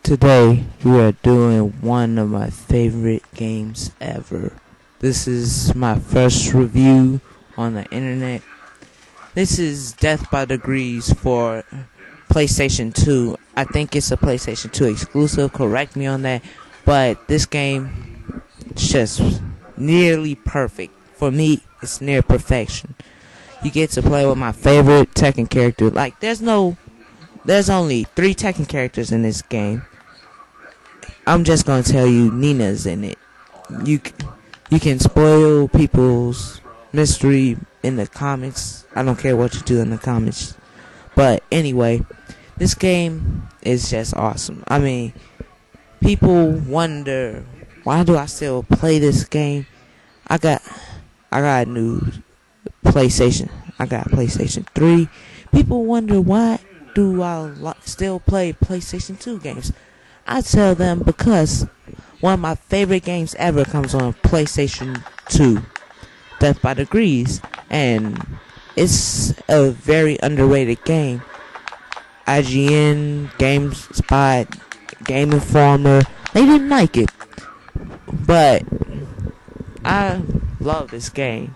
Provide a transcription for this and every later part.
Today we are doing one of my favorite games ever. This is my first review on the internet. This is Death by Degrees for PlayStation 2. I think it's a PlayStation 2 exclusive, correct me on that. But this game is just nearly perfect. For me, it's near perfection. You get to play with my favorite Tekken character. Like, there's only 3 Tekken characters in this game. I'm just gonna tell you, Nina's in it. You can spoil people's mystery in the comics. I don't care what you do in the comics. But anyway, this game is just awesome. I mean, people wonder, why do I still play this game? I got a new PlayStation. I got PlayStation 3. People wonder, why do I still play PlayStation 2 games? I tell them because one of my favorite games ever comes on PlayStation 2, Death by Degrees, and it's a very underrated game. IGN, GameSpot, Game Informer, they didn't like it, but I love this game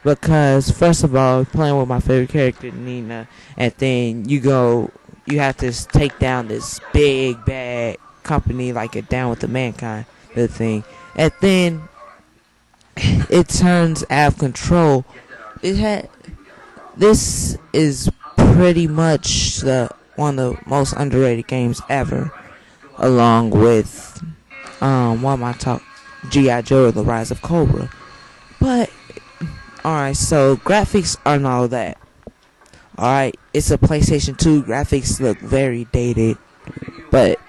because, first of all, playing with my favorite character, Nina, and then you have to take down this big bad company like a Down with the Mankind, the thing, and then it turns out of control. This is pretty much one of the most underrated games ever, along with one of my top, G.I. Joe: The Rise of Cobra. But alright, so graphics aren't all that. Alright, it's a PlayStation 2. Graphics look very dated, but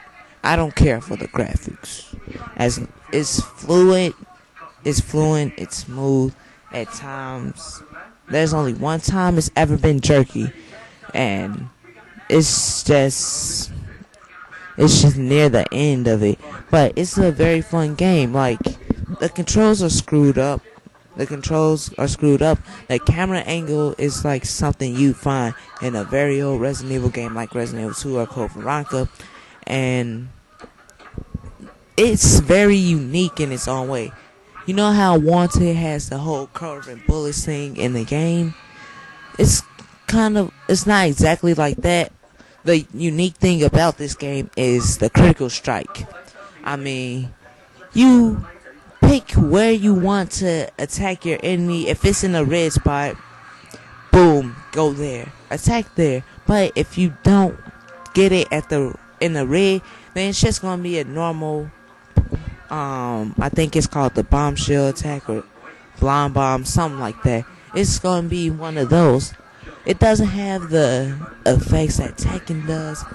I don't care for the graphics. As it's fluent, it's smooth at times. There's only one time it's ever been jerky, and it's just near the end of it. But it's a very fun game. Like, the controls are screwed up. The camera angle is like something you find in a very old Resident Evil game like Resident Evil 2 or Code Veronica. And it's very unique in its own way. You know how Wanted has the whole curve and bullets thing in the game? It's not exactly like that. The unique thing about this game is the critical strike. I mean, you pick where you want to attack your enemy. If it's in a red spot, boom, go there, attack there. But if you don't get it in the red, then it's just gonna be a normal, I think it's called the bombshell attack or blind bomb, something like that. It's gonna be one of those. It doesn't have the effects that Tekken does.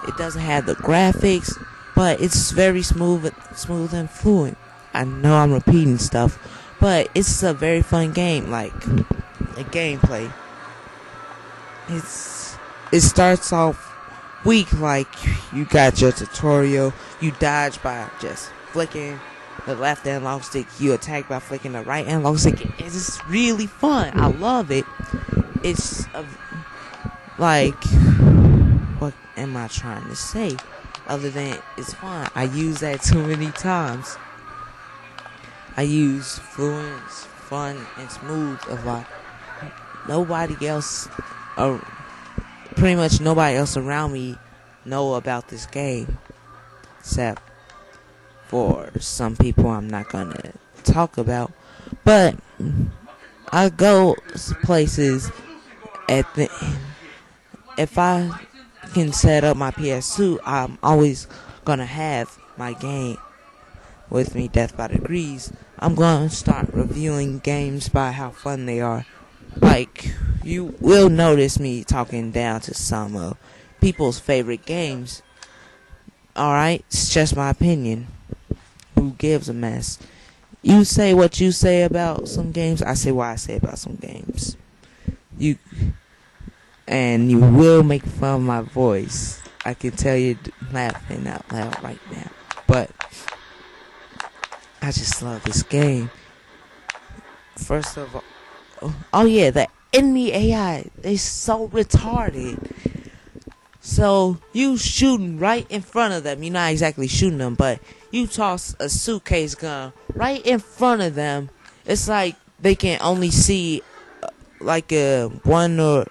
It doesn't have the graphics, but it's very smooth and fluent. I know I'm repeating stuff, but it's a very fun game. Like, the gameplay, it starts off weak. Like, you got your tutorial, you dodge by just flicking the left analog stick, you attack by flicking the right analog stick. It's really fun. I love it. It's like, what am I trying to say other than it's fun? I use that too many times. I use fluent, fun, and smooth a lot. Pretty much nobody else around me know about this game, except for some people I'm not gonna talk about. But I go places if I can set up my PS2, I'm always gonna have my game with me, Death by Degrees. I'm gonna start reviewing games by how fun they are. Like, you will notice me talking down to some of people's favorite games. Alright, it's just my opinion. Who gives a mess? You say what you say about some games, I say what I say about some games. You will make fun of my voice. I can tell you laughing out loud right now. But I just love this game. First of all, oh yeah, the enemy AI, they so retarded. So you shooting right in front of them. You're not exactly shooting them, but you toss a suitcase gun right in front of them. It's like they can only see like a 1 or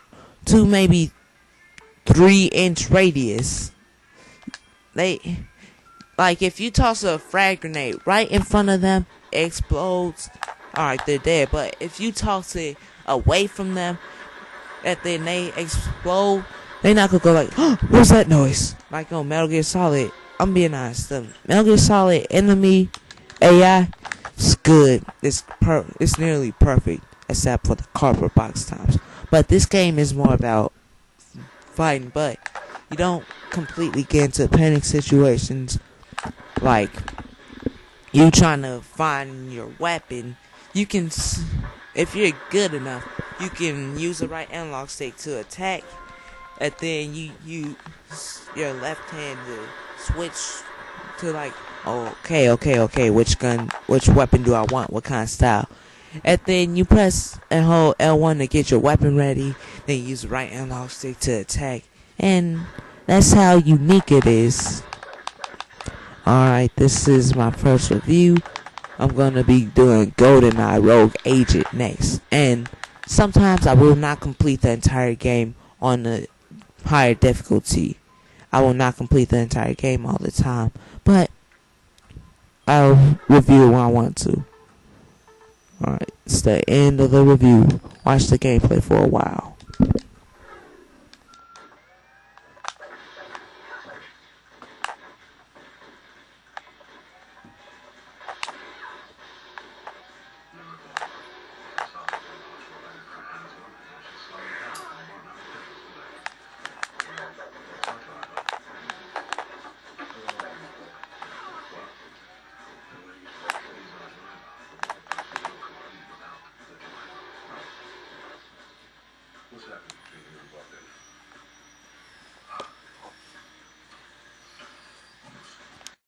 2, maybe 3 inch radius. They like if you toss a frag grenade right in front of them, it explodes. Alright, they're dead. But if you toss it away from them, and then they explode, they not gonna go like, oh, what's that noise? Like on Metal Gear Solid. I'm being honest, the Metal Gear Solid enemy AI is good. It's nearly perfect, except for the cardboard box times. But this game is more about fighting, but you don't completely get into panic situations like you trying to find your weapon. You can, if you're good enough, you can use the right analog stick to attack, and then you your left hand to switch to like, okay, which weapon do I want, what kind of style, and then you press and hold L1 to get your weapon ready, then you use the right analog stick to attack, and that's how unique it is. Alright, this is my first review. I'm gonna be doing GoldenEye Rogue Agent next, and sometimes I will not complete the entire game on the higher difficulty. I will not complete the entire game all the time, but I'll review it when I want to. Alright, it's the end of the review. Watch the gameplay for a while. What's happening?